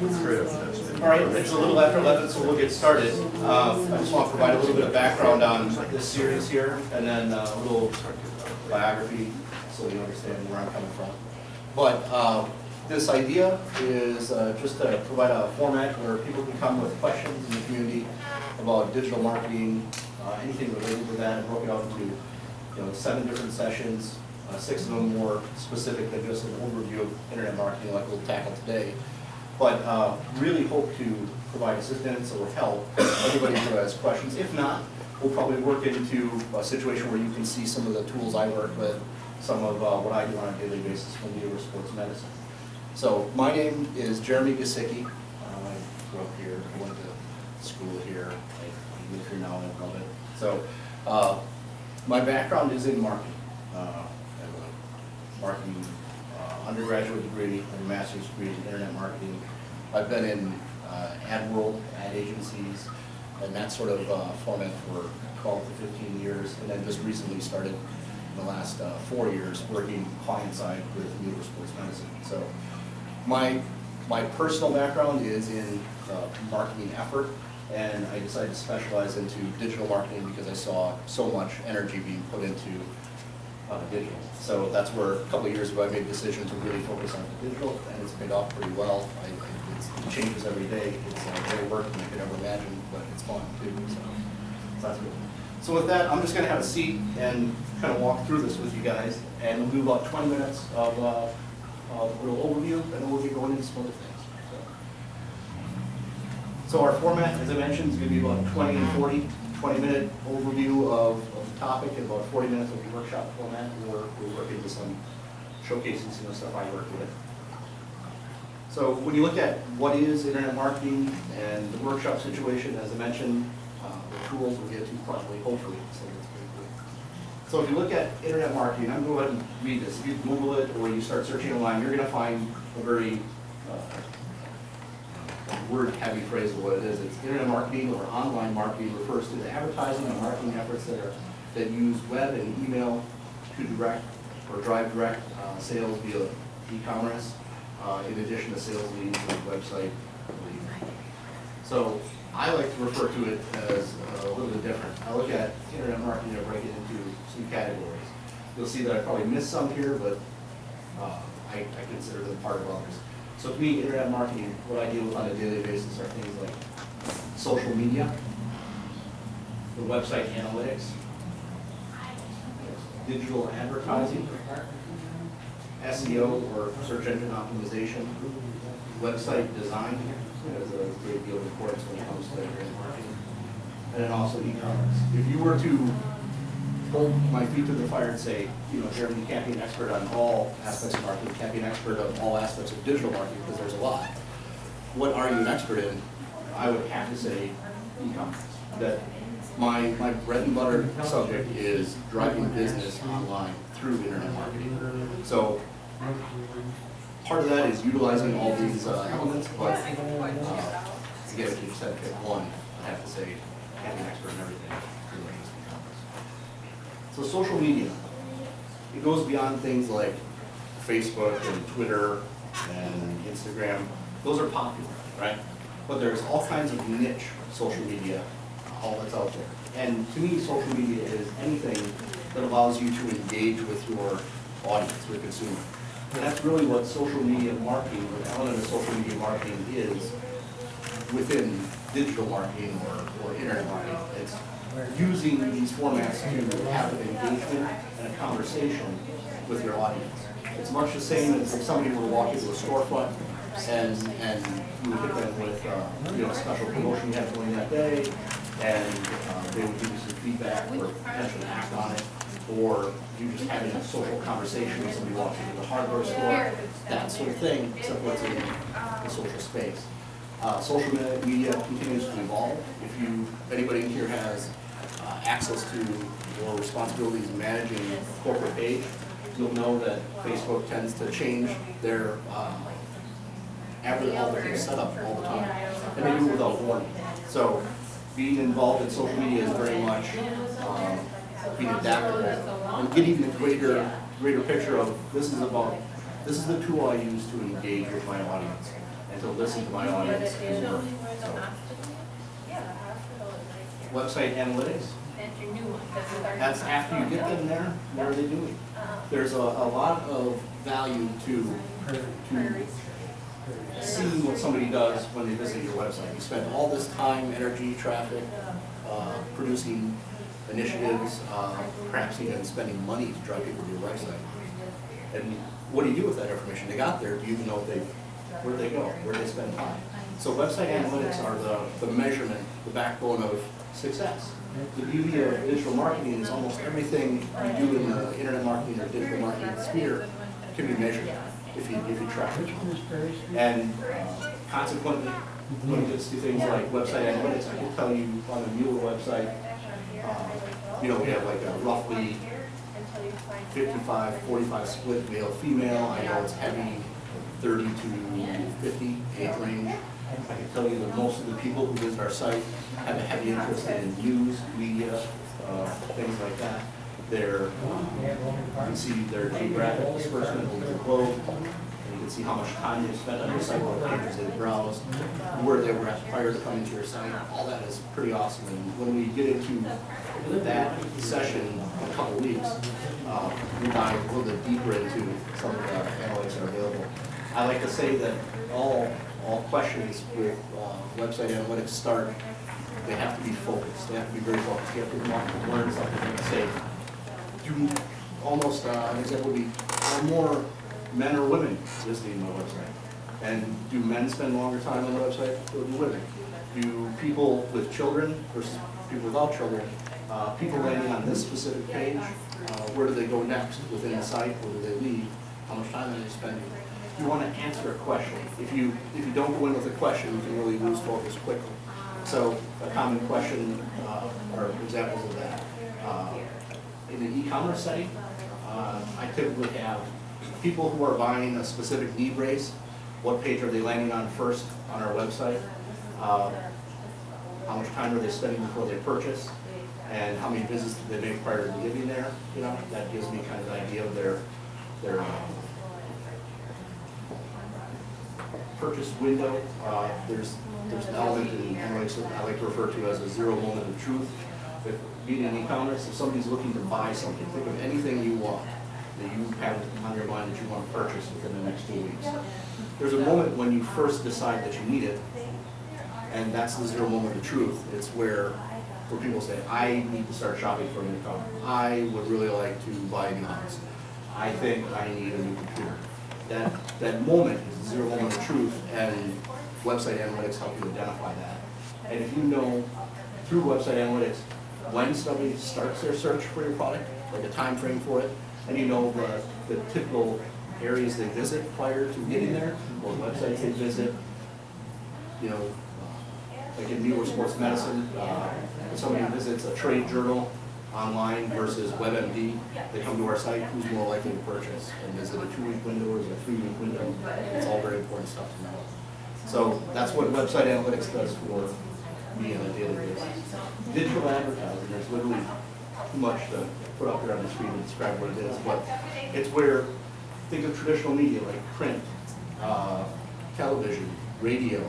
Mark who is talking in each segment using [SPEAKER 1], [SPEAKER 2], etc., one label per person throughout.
[SPEAKER 1] All right, it's a little after 11, so we'll get started. I just want to provide a little bit of background on this series here, and then a little biography, so you understand where I'm coming from. But this idea is just to provide a format where people can come with questions in the community about digital marketing, anything related to that, and broke it out into 7 different sessions, 6 of them more specific than just an overview of internet marketing like we'll tackle today. But really hope to provide assistance or help anybody who has questions. If not, we'll probably work into a situation where you can see some of the tools I work with, some of what I do on a daily basis from University of Sports Medicine. So my name is Jeremy Gesicki. I grew up here, I went to school here. I live here now and I love it. So my background is in marketing. I have a marketing undergraduate degree and a master's degree in internet marketing. I've been in ad world, ad agencies, and that sort of format for 12 to 15 years, and then just recently started in the last 4 years working client side with University of Sports Medicine. So my personal background is in marketing effort, and I decided to specialize into digital marketing because I saw so much energy being put into digital. So that's where a couple of years ago I made a decision to really focus on the digital, and it's paid off pretty well. It changes every day. It's more work than I could ever imagine, but it's fun too. So that's good. So with that, I'm just going to have a seat and kind of walk through this with you guys, and we'll do about 20 minutes of a little overview, and then we'll get going into some other things. So our format, as I mentioned, is going to be about 20-minute overview of the topic, and about 40 minutes of the workshop format. We'll work into some showcasing some of the stuff I work with. So when you look at what is internet marketing and the workshop situation, as I mentioned, the tools we'll get to probably, hopefully. So that's pretty cool. So if you look at internet marketing, I'm going to go ahead and read this. If you Google it or you start searching online, you're going to find a very word-heavy phrase of what it is. It's internet marketing or online marketing refers to the advertising and marketing efforts that use web and email to direct or drive direct sales via e-commerce, in addition to sales leads and website leads. So I like to refer to it as a little bit different. I look at internet marketing and break it into some categories. You'll see that I probably missed some here, but I consider them part of others. So to me, internet marketing, what I deal with on a daily basis are things like social media, the website analytics, digital advertising, SEO or search engine optimization, website design, as a great deal of importance when it comes to internet marketing, and then also e-commerce. If you were to hold my feet to the fire and say, Jeremy, you can't be an expert on all aspects of marketing, you can't be an expert on all aspects of digital marketing because there's a lot. What are you an expert in? I would have to say e-commerce. That my bread and butter subject is driving business online through internet marketing. So part of that is utilizing all these elements, but again, if you just had to pick one, I have to say I can't be an expert in everything. So social media, it goes beyond things like Facebook and Twitter and Instagram. Those are popular, right? But there's all kinds of niche social media, all that's out there. And to me, social media is anything that allows you to engage with your audience, your consumer. And that's really what social media marketing, or the element of social media marketing is within digital marketing or internet marketing. It's using these formats to have an engagement and a conversation with your audience. It's much the same as if somebody were to walk into a storefront and you would hit them with a special promotion you have going that day, and they would give you some feedback or potentially act on it, or you just having a social conversation with somebody walking into the hardware store, that sort of thing, except what's in the social space. Social media continues to evolve. If anybody in here has access to or responsibilities in managing a corporate page, you'll know that Facebook tends to change their algorithm setup all the time, and they do it without warning. So being involved in social media is very much being adaptable and getting the greater picture of this is the tool I use to engage with my audience and to listen to my audience and work. So, website analytics. That's after you get them there, what are they doing? There's a lot of value to seeing what somebody does when they visit your website. You spend all this time, energy, traffic, producing initiatives, perhaps even spending money to drive people to your website. And what do you do with that information? They got there, do you even know where'd they go, where'd they spend time? So website analytics are the measurement, the backbone of success. The beauty of digital marketing is almost everything you do in the internet marketing or digital marketing sphere can be measured if you track it. And consequently, when it gets to things like website analytics, I can tell you on the Mueller website, we have like a roughly 55-45 split male-female. I know it's heavy, 30 to 50 age range. I can tell you that most of the people who visit our site have a heavy interest in news, media, things like that. You can see their geographic disbursement over the globe. And you can see how much time they spent on your site, what pages they browsed, where they were at prior to coming to your site. All that is pretty awesome. And when we get into that session in a couple weeks, we dive a little bit deeper into some of the analytics that are available. I like to say that all questions with website analytics start, they have to be focused. They have to be very focused. You have to want to learn something and say, do almost, an example would be, are more men or women visiting my website? And do men spend longer time on the website or do women? Do people with children versus people without children, people landing on this specific page, where do they go next within the site? Where do they leave? How much time are they spending? You want to answer a question. If you don't go in with a question, you can really lose focus quickly. So a common question, or examples of that. In an e-commerce site, I typically have people who are buying a specific knee brace. What page are they landing on first on our website? How much time are they spending before they purchase? And how many visits did they make prior to getting there? That gives me kind of an idea of their purchase window. There's an element in analytics that I like to refer to as a zero moment of truth. If being in e-commerce, if somebody's looking to buy something, think of anything you want that you have on your mind that you want to purchase within the next 2 weeks. There's a moment when you first decide that you need it, and that's the zero moment of truth. It's where people say, I need to start shopping for a new car. I would really like to buy a new house. I think I need a new computer. That moment is the zero moment of truth, and website analytics help you identify that. And if you know through website analytics when somebody starts their search for your product, like a time frame for it, and you know the typical areas they visit prior to getting there, or websites they visit, like in Mueller Sports Medicine, if somebody visits a trade journal online versus WebMD, they come to our site, who's more likely to purchase? And is it a 2-week window or is it a 3-week window? It's all very important stuff to know. So that's what website analytics does for me on a daily basis. Digital advertising, there's literally too much to put up there on the screen and describe what it is, but it's where, think of traditional media like print, television, radio,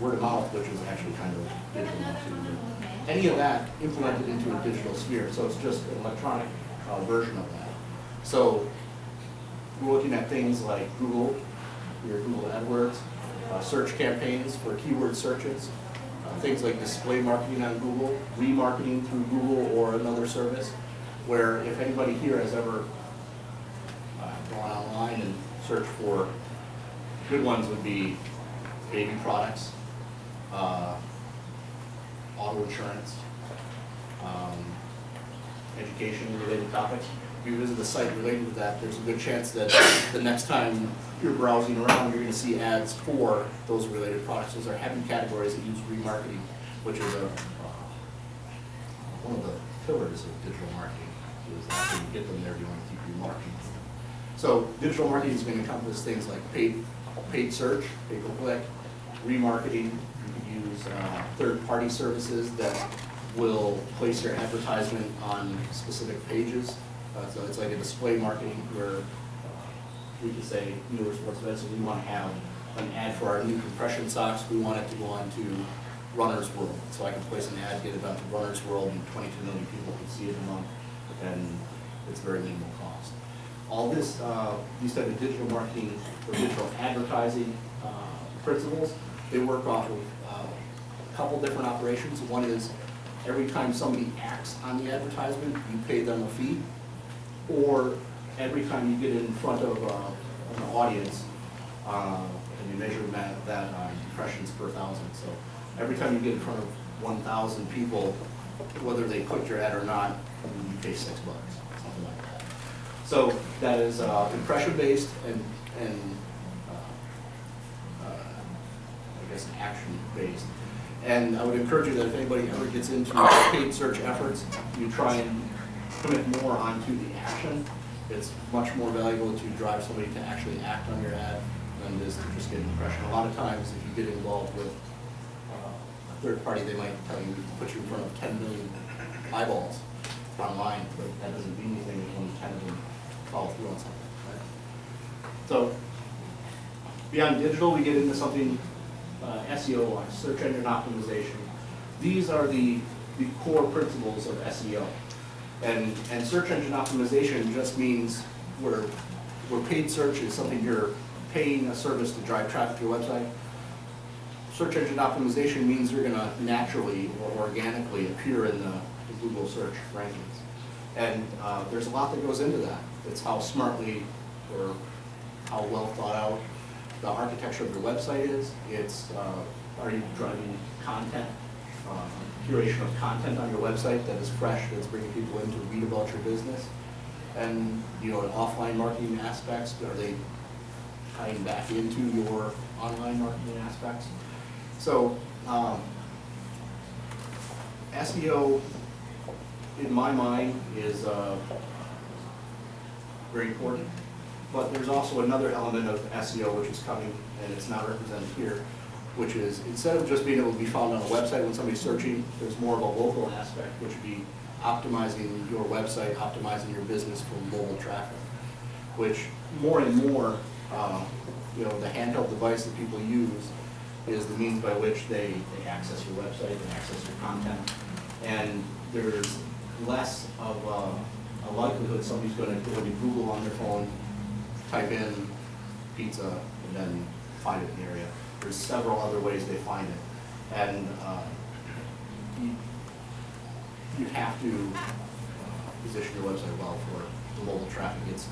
[SPEAKER 1] word of mouth, which is actually kind of digital too. Any of that implemented into a digital sphere, so it's just an electronic version of that. So we're looking at things like Google, your Google AdWords, search campaigns for keyword searches, things like display marketing on Google, remarketing through Google or another service, where if anybody here has ever gone online and searched for, good ones would be baby products, auto insurance, education-related topics. If you visit a site related to that, there's a good chance that the next time you're browsing around, you're going to see ads for those related products. Those are heavy categories that use remarketing, which is one of the pillars of digital marketing. Is after you get them there, you want to keep remarketing. So digital marketing is going to encompass things like paid search, pay-per-click, remarketing. You can use third-party services that will place your advertisement on specific pages. So it's like a display marketing where we can say, Mueller Sports Medicine, we want to have an ad for our new compression socks, we want it to go on to Runner's World. So I can place an ad, get it onto Runner's World, and 22 million people can see it a month, and it's very minimal cost. All this, these type of digital marketing or digital advertising principles, they work off of a couple different operations. One is every time somebody acts on the advertisement, you pay them a fee, or every time you get in front of an audience, and you measure that impressions per thousand. So every time you get in front of 1,000 people, whether they click your ad or not, you pay $6, something like that. So that is impression based and I guess action based. And I would encourage you that if anybody ever gets into paid search efforts, you try and commit more onto the action. It's much more valuable to drive somebody to actually act on your ad than it is to just get an impression. A lot of times, if you get involved with a third party, they might tell you, put you in front of 10 million eyeballs online, but that doesn't mean anything if only 10 of them follow through on something. Right? So, beyond digital, we get into something SEO-wise, search engine optimization. These are the core principles of SEO. And search engine optimization just means where paid search is something you're paying a service to drive traffic to your website. Search engine optimization means you're going to naturally or organically appear in the Google search rankings. And there's a lot that goes into that. It's how smartly or how well thought out the architecture of your website is. It's are you driving content, curation of content on your website that is fresh, that's bringing people in to read about your business, and offline marketing aspects. Are they tying back into your online marketing aspects? So SEO, in my mind, is very important. But there's also another element of SEO which is coming, and it's not represented here, which is instead of just being able to be found on a website when somebody's searching, there's more of a local aspect, which would be optimizing your website, optimizing your business for mobile traffic, which more and more, the handheld device that people use is the means by which they access your website and access your content. And there's less of a likelihood somebody's going to go to Google on their phone, type in pizza, and then find it in the area. There's several other ways they find it. And you have to position your website well for the mobile traffic. It's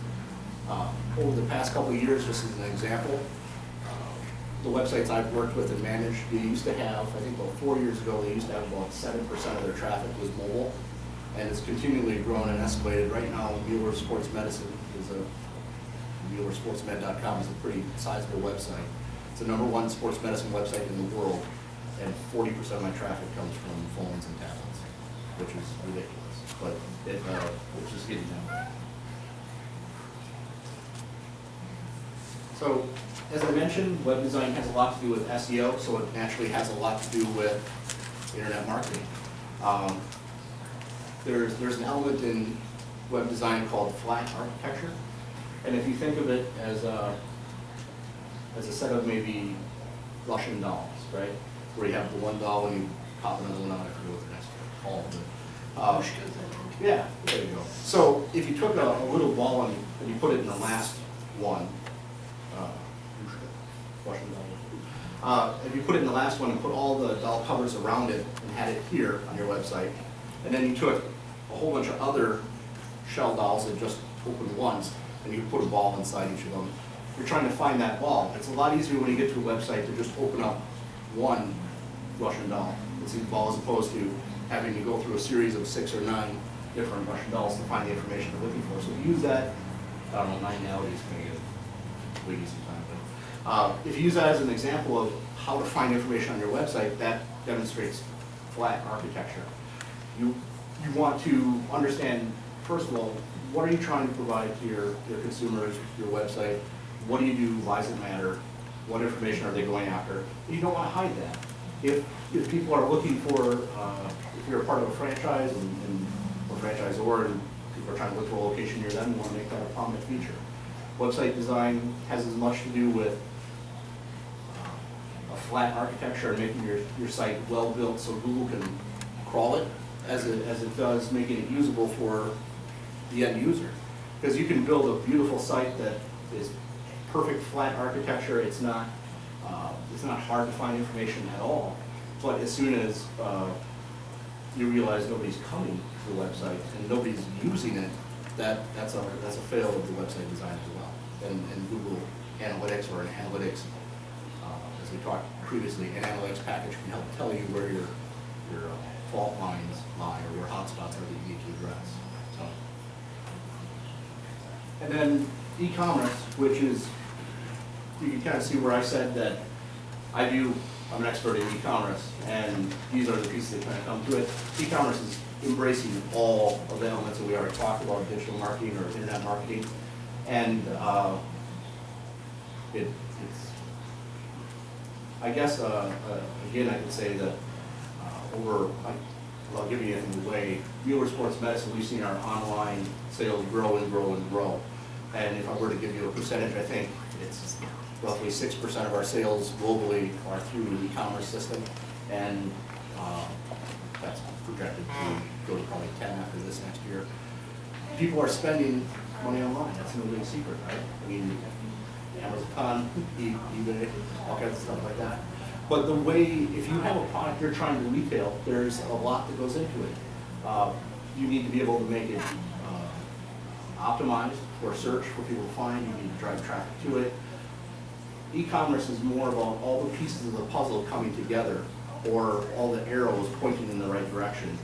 [SPEAKER 1] over the past couple of years, just as an example, the websites I've worked with and managed, they used to have, I think about 4 years ago, they used to have about 7% of their traffic was mobile, and it's continually grown and escalated. Right now, Mueller Sports Medicine is MuellerSportsMed.com is a pretty sizable website. It's the #1 sports medicine website in the world, and 40% of my traffic comes from phones and tablets, which is ridiculous, but it's just getting down. So, as I mentioned, web design has a lot to do with SEO, so it naturally has a lot to do with internet marketing. There's an element in web design called flat architecture, and if you think of it as a set of maybe Russian dolls, right? Where you have the one doll and you pop another one out, I forget what the next one is called. Yeah, there you go. So if you took a little ball and you put it in the last one, Russian doll. If you put it in the last one and put all the doll covers around it and had it here on your website, and then you took a whole bunch of other shell dolls that just opened once, and you put a ball inside each of them, you're trying to find that ball. It's a lot easier when you get to a website to just open up one Russian doll ball as opposed to having to go through a series of 6 or 9 different Russian dolls to find the information you're looking for. So use that, I don't know, 9 nowadays can get wiggy sometimes. But if you use that as an example of how to find information on your website, that demonstrates flat architecture. You want to understand, first of all, what are you trying to provide to your consumers, your website? What do you do? Why does it matter? What information are they going after? You don't want to hide that. If people are looking for, if you're a part of a franchise or franchisor and people are trying to look for a location near them, you want to make that a prominent feature. Website design has as much to do with flat architecture and making your site well built so Google can crawl it as it does making it usable for the end user. Because you can build a beautiful site that is perfect flat architecture. It's not hard to find information at all. But as soon as you realize nobody's coming to the website and nobody's using it, that's a fail of the website design as well. And Google Analytics or an analytics, as we talked previously, an analytics package can help tell you where your fault lines lie or where hotspots are that you need to address. So. And then e-commerce, which is, you can kind of see where I said that I'm an expert in e-commerce, and these are the pieces that kind of come to it. E-commerce is embracing all of the elements that we already talked about, digital marketing or internet marketing, and it's, I guess, again, I could say that without giving anything away, Mueller Sports Medicine, we've seen our online sales grow and grow and grow. And if I were to give you a percentage, I think it's roughly 6% of our sales globally are through the e-commerce system, and that's projected to go to probably 10 after this next year. People are spending money online. That's no big secret, right? I mean, Amazon, eBay, all kinds of stuff like that. But the way, if you have a product you're trying to retail, there's a lot that goes into it. You need to be able to make it optimized for search for people to find. You need to drive traffic to it. E-commerce is more about all the pieces of the puzzle coming together, or all the arrows pointing in the right direction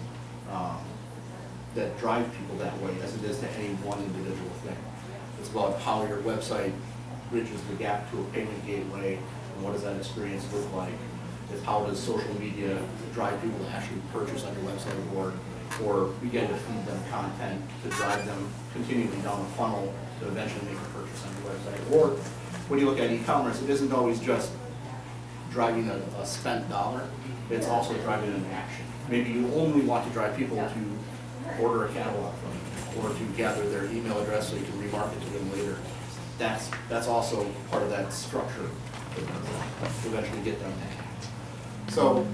[SPEAKER 1] that drive people that way, as it is to any one individual thing. It's about how your website bridges the gap to a payment gateway, and what does that experience look like? Is how does social media drive people to actually purchase on your website or begin to feed them content to drive them continually down the funnel to eventually make a purchase on your website? Or when you look at e-commerce, it isn't always just driving a spent dollar, it's also driving an action. Maybe you only want to drive people to order a catalog from you, or to gather their email address so you can remarket to them later. That's also part of that structure to eventually get them there. So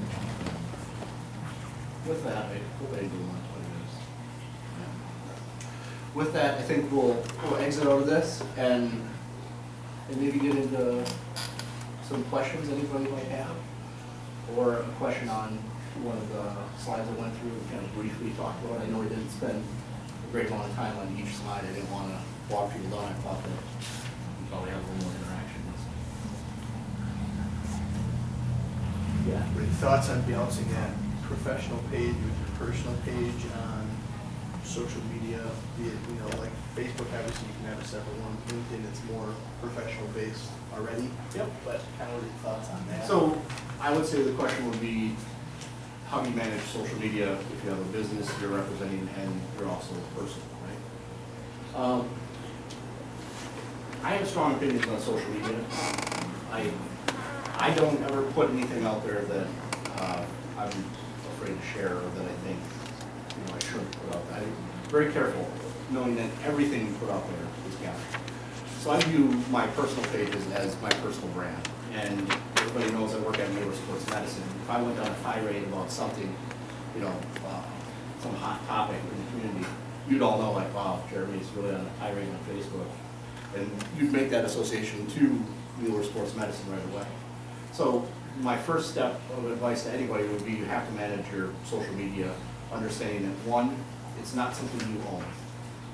[SPEAKER 1] with that, I hope I didn't do 20 minutes. Yeah. With that, I think we'll exit out of this and maybe get into some questions anybody might have, or a question on one of the slides I went through and kind of briefly talked about. I know we didn't spend a great amount of time on each slide. I didn't want to walk people down. I thought that we probably have a little more interaction. Yeah.
[SPEAKER 2] Any thoughts on balancing that professional page with your personal page on social media? Be it, like Facebook, obviously you can have a separate one. LinkedIn, it's more professional based already.
[SPEAKER 1] Yep.
[SPEAKER 2] But kind of what are your thoughts on that?
[SPEAKER 1] So I would say the question would be, how do you manage social media if you have a business you're representing and you're also a person, right? I have strong opinions on social media. I don't ever put anything out there that I'm afraid to share or that I think I shouldn't put out there. I'm very careful, knowing that everything you put out there is counted. So I view my personal pages as my personal brand. And everybody knows I work at Mueller Sports Medicine. If I went on a tirade about something, some hot topic in the community, you'd all know, like, wow, Jeremy's really on a tirade on Facebook. And you'd make that association to Mueller Sports Medicine right away. So my first step of advice to anybody would be you have to manage your social media, understanding that, one, it's not something you own.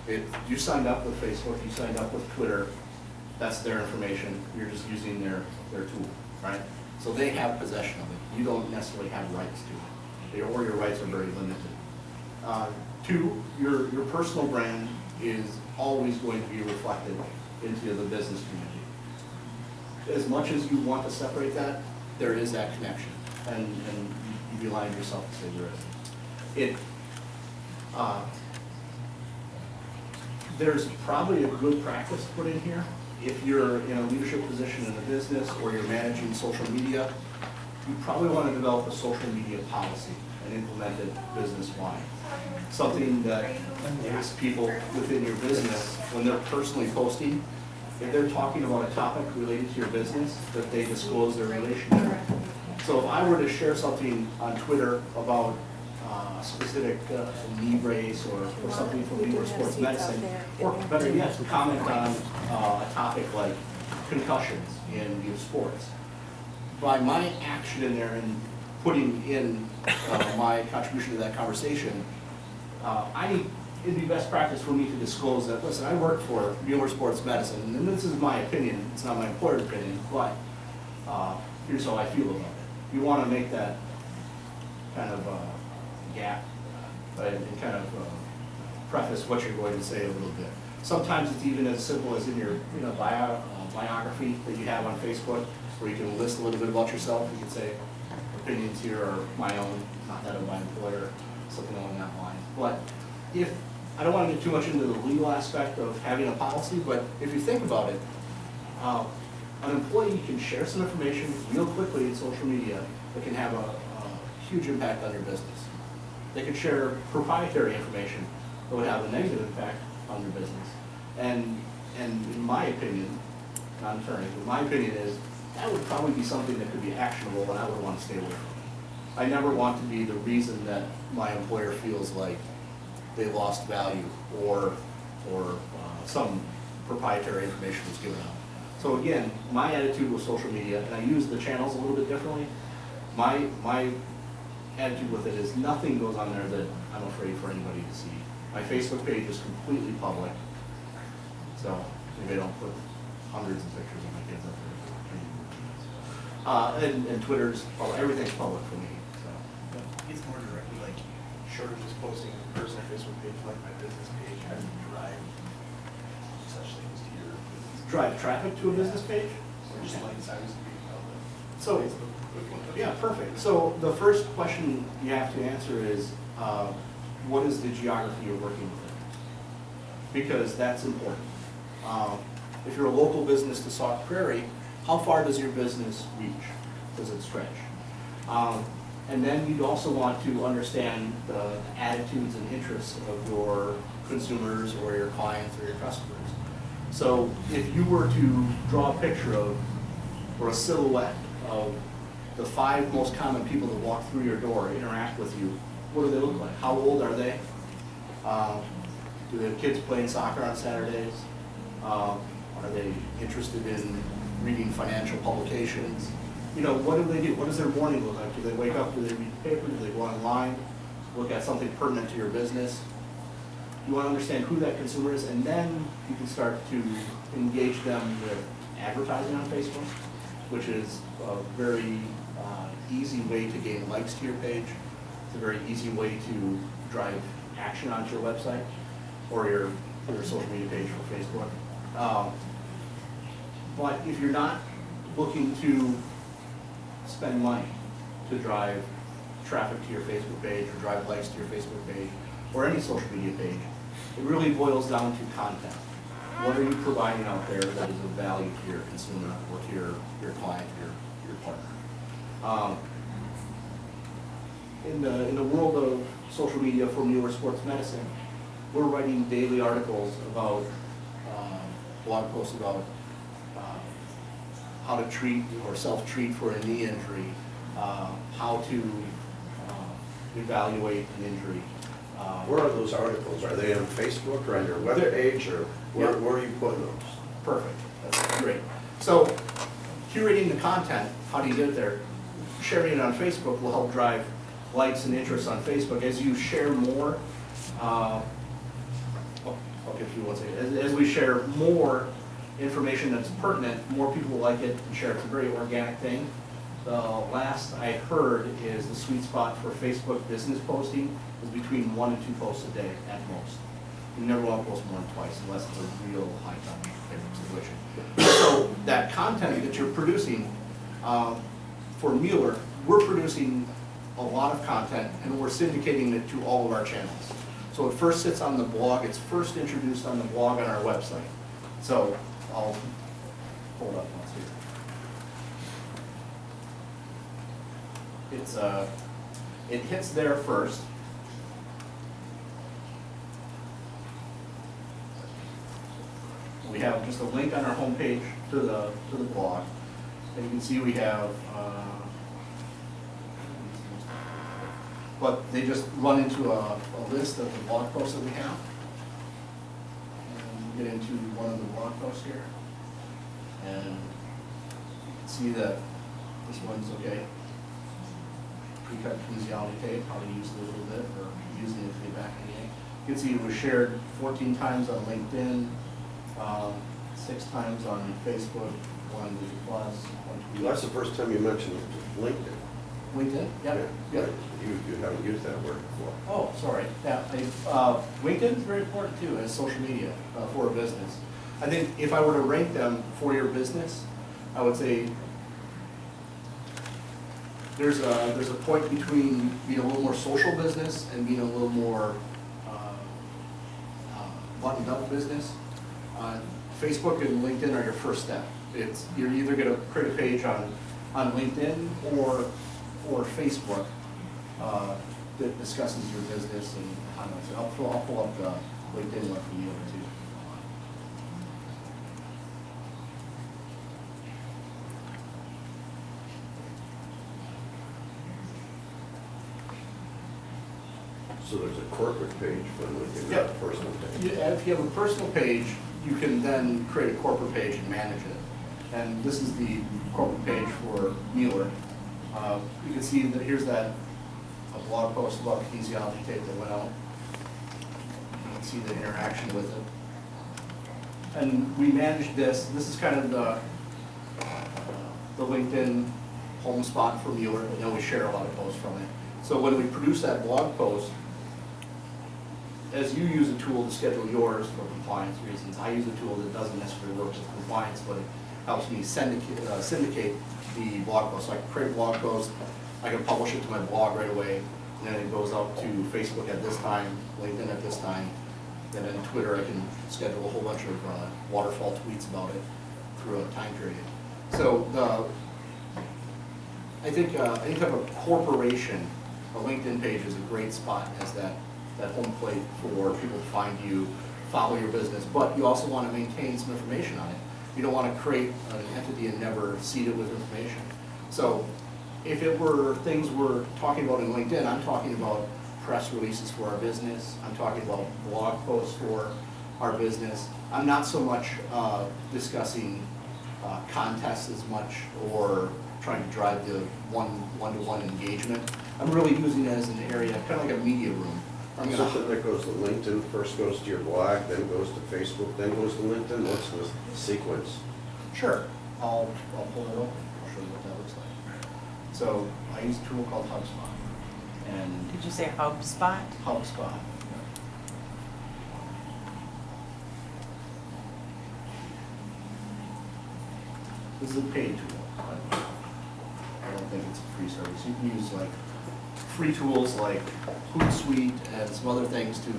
[SPEAKER 1] If you signed up with Facebook, you signed up with Twitter, that's their information. You're just using their tool, right? So they have possession of it. You don't necessarily have rights to it, or your rights are very limited. Two, your personal brand is always going to be reflected into the business community. As much as you want to separate that, there is that connection, and you'd be lying to yourself to say there isn't. There's probably a good practice to put in here. If you're in a leadership position in a business or you're managing social media, you probably want to develop a social media policy and implement it business-wide. Something that asks people within your business, when they're personally posting, if they're talking about a topic related to your business, that they disclose their relationship So if I were to share something on Twitter about a specific knee brace or something from New York Sports Medicine, or better yet, comment on a topic like concussions in youth sports, by my action in there and putting in my contribution to that conversation, it'd be best practice for me to disclose that, listen, I work for Mueller Sports Medicine, and this is my opinion, it's not my employer's opinion, but here's how I feel about it. You want to make that kind of gap and kind of preface what you're going to say a little bit. Sometimes it's even as simple as in your biography that you have on Facebook, where you can list a little bit about yourself. You can say, opinions here are my own, not that of my employer, something along that line. But if, I don't want to get too much into the legal aspect of having a policy, but if you think about it, an employee can share some information real quickly in social media that can have a huge impact on your business. They can share proprietary information that would have a negative impact on your business. And in my opinion, not an attorney, but my opinion is that would probably be something that could be actionable and I would want to stay away from. I never want to be the reason that my employer feels like they lost value or some proprietary information was given out. So again, my attitude with social media, and I use the channels a little bit differently, my attitude with it is nothing goes on there that I'm afraid for anybody to see. My Facebook page is completely public, so maybe I don't put hundreds of pictures of my kids up there. And Twitter's public, everything's public for me. So.
[SPEAKER 2] It's more directly, like, short of just posting a personal Facebook page, like my business page, how do you drive such things to your business?
[SPEAKER 1] Drive traffic to a business page?
[SPEAKER 2] Or just like size to be
[SPEAKER 1] So,
[SPEAKER 2] Facebook.
[SPEAKER 1] yeah, perfect. So the first question you have to answer is, what is the geography you're working within? Because that's important. If you're a local business to Sauk Prairie, how far does your business reach? Does it stretch? And then you'd also want to understand the attitudes and interests of your consumers or your clients or your customers. So if you were to draw a picture of, or a silhouette of the 5 most common people that walk through your door, interact with you, what do they look like? How old are they? Do they have kids playing soccer on Saturdays? Are they interested in reading financial publications? You know, what do they do? What does their morning look like? Do they wake up, do they read the paper, do they go online, look at something pertinent to your business? You want to understand who that consumer is, and then you can start to engage them with advertising on Facebook, which is a very easy way to gain likes to your page. It's a very easy way to drive action onto your website or your social media page for Facebook. But if you're not looking to spend money to drive traffic to your Facebook page or drive likes to your Facebook page or any social media page, it really boils down to content. What are you providing out there that is of value to your consumer or to your client, your partner? In the world of social media for Mueller Sports Medicine, we're writing daily articles about, blog posts about how to treat or self-treat for a knee injury, how to evaluate an injury.
[SPEAKER 3] Where are those articles? Are they on Facebook or on your web page, or where are you putting those?
[SPEAKER 1] Perfect, that's great. So curating the content, how do you get it there? Sharing it on Facebook will help drive likes and interest on Facebook. As you share more, I'll give you one second. As we share more information that's pertinent, more people will like it and share it. It's a very organic thing. The last I heard is the sweet spot for Facebook business posting is between 1 and 2 posts a day at most. You never want to post more than twice unless it's a real high content situation. So that content that you're producing for Mueller, we're producing a lot of content and we're syndicating it to all of our channels. So it first sits on the blog, it's first introduced on the blog on our website. So I'll hold up once here. It hits there first. We have just a link on our homepage to the blog, and you can see we have but they just run into a list of the blog posts that we have. And get into one of the blog posts here. And you can see that this one's okay. Pre-cut kinesiology tape, how to use it a little bit, or using it to get back in the game. You can see it was shared 14 times on LinkedIn, 6 times on Facebook, 1 Google Plus, 1 tweet.
[SPEAKER 3] That's the first time you mentioned LinkedIn.
[SPEAKER 1] LinkedIn, yep.
[SPEAKER 3] Yeah. You haven't used that word before.
[SPEAKER 1] Oh, sorry. Yeah, LinkedIn is very important too as social media for a business. I think if I were to rank them for your business, I would say there's a point between being a little more social business and being a little more buttoned up business. Facebook and LinkedIn are your first step. You're either going to create a page on LinkedIn or Facebook that discusses your business and highlights it. I'll pull up the LinkedIn one for you too.
[SPEAKER 3] So there's a corporate page for LinkedIn, not a personal page.
[SPEAKER 1] If you have a personal page, you can then create a corporate page and manage it. And this is the corporate page for Mueller. You can see that here's a blog post about kinesiology tape that went out. You can see the interaction with it. And we managed this. This is kind of the LinkedIn home spot for Mueller. I know we share a lot of posts from it. So when we produce that blog post, as you use a tool to schedule yours for compliance reasons, I use a tool that doesn't necessarily work with compliance, but it helps me syndicate the blog post. So I can create a blog post, I can publish it to my blog right away, and then it goes out to Facebook at this time, LinkedIn at this time, and then Twitter I can schedule a whole bunch of waterfall tweets about it through a time period. So I think any type of corporation, a LinkedIn page is a great spot as that home plate for people to find you, follow your business, but you also want to maintain some information on it. You don't want to create an entity and never seed it with information. So if it were things we're talking about in LinkedIn, I'm talking about press releases for our business, I'm talking about blog posts for our business. I'm not so much discussing contests as much or trying to drive the one-to-one engagement. I'm really using it as an area, kind of like a media room.
[SPEAKER 3] Something that goes to LinkedIn, first goes to your blog, then goes to Facebook, then goes to LinkedIn. What's the sequence?
[SPEAKER 1] Sure. I'll pull it up. I'll show you what that looks like. So I use a tool called HubSpot. And
[SPEAKER 4] Did you say HubSpot?
[SPEAKER 1] HubSpot. This is a paid tool. I don't think it's a free service. You can use like free tools like Hootsuite and some other things to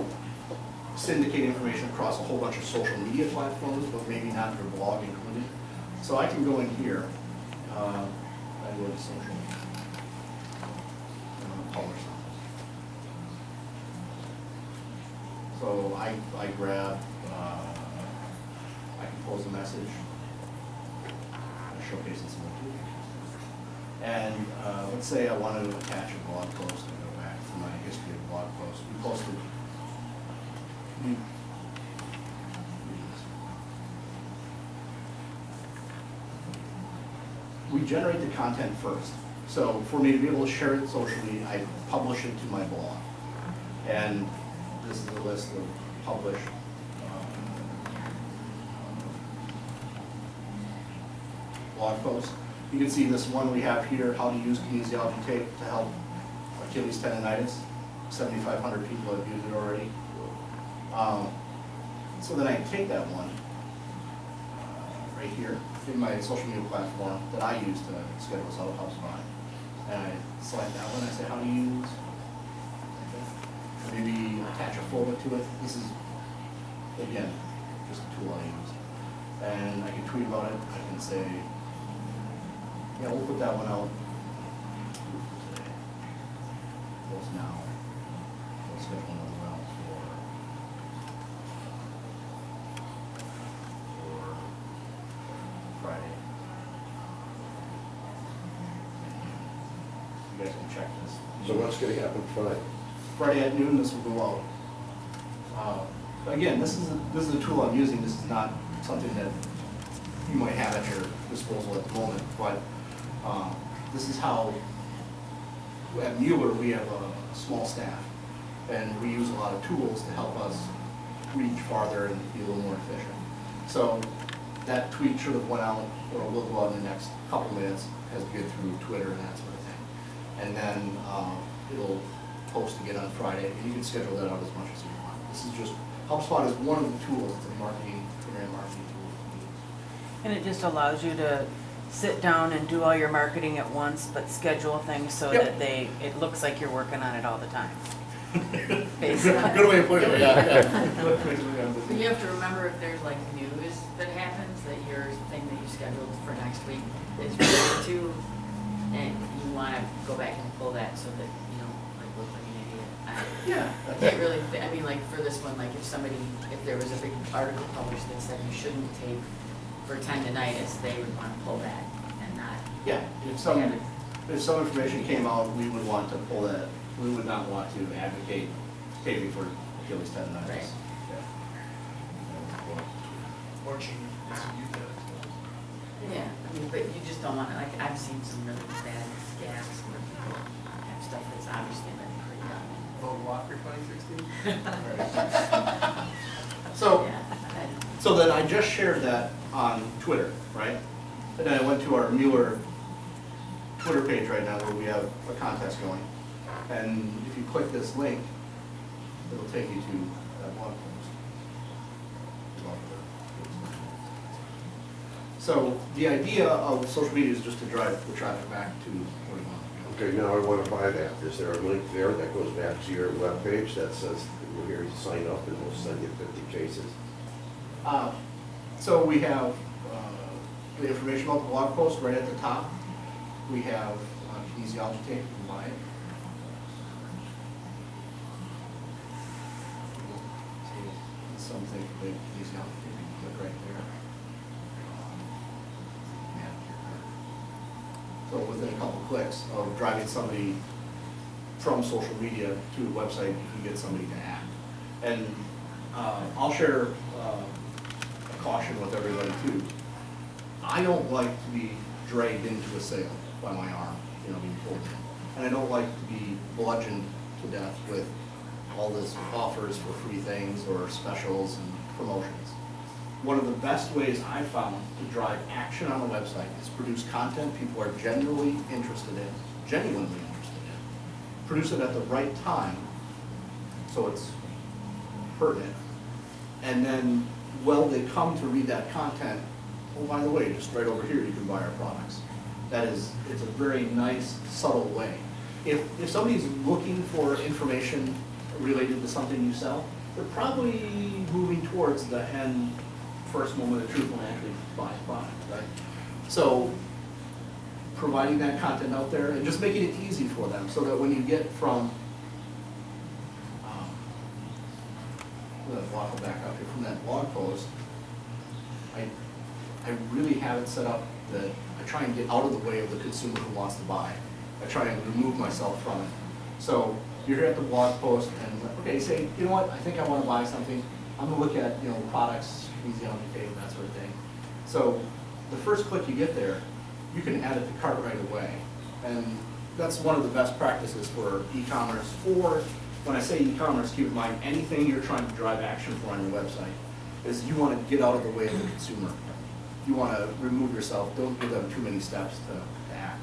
[SPEAKER 1] syndicate information across a whole bunch of social media platforms, but maybe not your blog included. So I can go in here, I go to social media, and I'm gonna publish something. So I grab, I compose a message, I showcase it some too. And let's say I want to attach a blog post and go back to my history of blog posts. We posted, we generate the content first. So for me to be able to share it socially, I publish it to my blog. And this is a list of published blog posts. You can see this one we have here, how to use kinesiology tape to help Achilles tendonitis. 7,500 people have used it already. So then I can take that one right here in my social media platform that I use to schedule this out of HubSpot. And I select that one, I say how to use. Maybe attach a folder to it. This is, again, just a tool I use. And I can tweet about it. I can say, yeah, we'll put that one out. Close now. We'll schedule another one out for Friday. You you guys can check this.
[SPEAKER 3] So what's gonna happen Friday?
[SPEAKER 1] Friday at noon, this will go out. Again, this is a tool I'm using, this is not something that you might have at your disposal at the moment, but this is how, at Mueller, we have a small staff, and we use a lot of tools to help us reach farther and be a little more efficient. So that tweet should have went out, or will go out in the next couple minutes, has to get through Twitter and that sort of thing. And then it'll post again on Friday, and you can schedule that out as much as you want. This is just, HubSpot is one of the tools, it's a marketing, premier marketing tool.
[SPEAKER 4] And it just allows you to sit down and do all your marketing at once, but schedule things so
[SPEAKER 1] Yep.
[SPEAKER 4] that it looks like you're working on it all the time.
[SPEAKER 1] Good way of putting it, yeah.
[SPEAKER 5] But you have to remember if there's like news that happens, that your thing that you scheduled for next week is related to, and you want to go back and pull that so that you don't like look like an idiot. I can't really, I mean, like for this one, like if there was a big article published that said you shouldn't take for tendinitis, they would want to pull that and not.
[SPEAKER 1] Yeah, if some information came out, we would want to pull that, we would not want to advocate taping for Achilles tendonitis.
[SPEAKER 5] Right.
[SPEAKER 2] Or cheating.
[SPEAKER 5] Yeah, I mean, but you just don't want to, like, I've seen some really bad scabs where people have stuff that's obviously been pre-done.
[SPEAKER 2] Vote Walker 2016?
[SPEAKER 1] So,
[SPEAKER 5] Yeah,
[SPEAKER 1] so then I just shared that on Twitter, right? And then I went to our Mueller Twitter page right now where we have a contest going. And if you click this link, it'll take you to that blog post. So the idea of social media is just to drive the traffic back to where you want to
[SPEAKER 3] Okay, now I wanna buy that. Is there a link there that goes back to your webpage that says, we're here to sign up and we'll send you 50 cases?
[SPEAKER 1] go. So we have the information about the blog post right at the top. We have kinesiology tape, you can buy it. Something for the kinesiology tape, you can click right there. So within a couple clicks of driving somebody from social media to the website, you can get somebody to act. And I'll share a caution with everybody too. I don't like to be dragged into a sale by my arm, being pulled in. And I don't like to be bludgeoned to death with all this offers for free things or specials and promotions. One of the best ways I've found to drive action on a website is produce content people are genuinely interested in. Produce it at the right time, so it's pertinent. And then, while they come to read that content, oh, by the way, just right over here, you can buy our products. It's a very nice, subtle way. If somebody's looking for information related to something you sell, they're probably moving towards the end, first moment of truth when they actually buy a product, right? So, providing that content out there and just making it easy for them so that when you get from, waffle back up here, from that blog post, I really have it set up that I try and get out of the way of the consumer who wants to buy. I try and remove myself from it. So you're here at the blog post and, okay, say, you know what, I think I want to buy something. I'm going to look at, products, kinesiology tape, that sort of thing. So the first click you get there, you can add it to cart right away. And that's one of the best practices for e-commerce. Or when I say e-commerce, keep in mind anything you're trying to drive action for on your website is you want to get out of the way of the consumer. You want to remove yourself. Don't give them too many steps to act.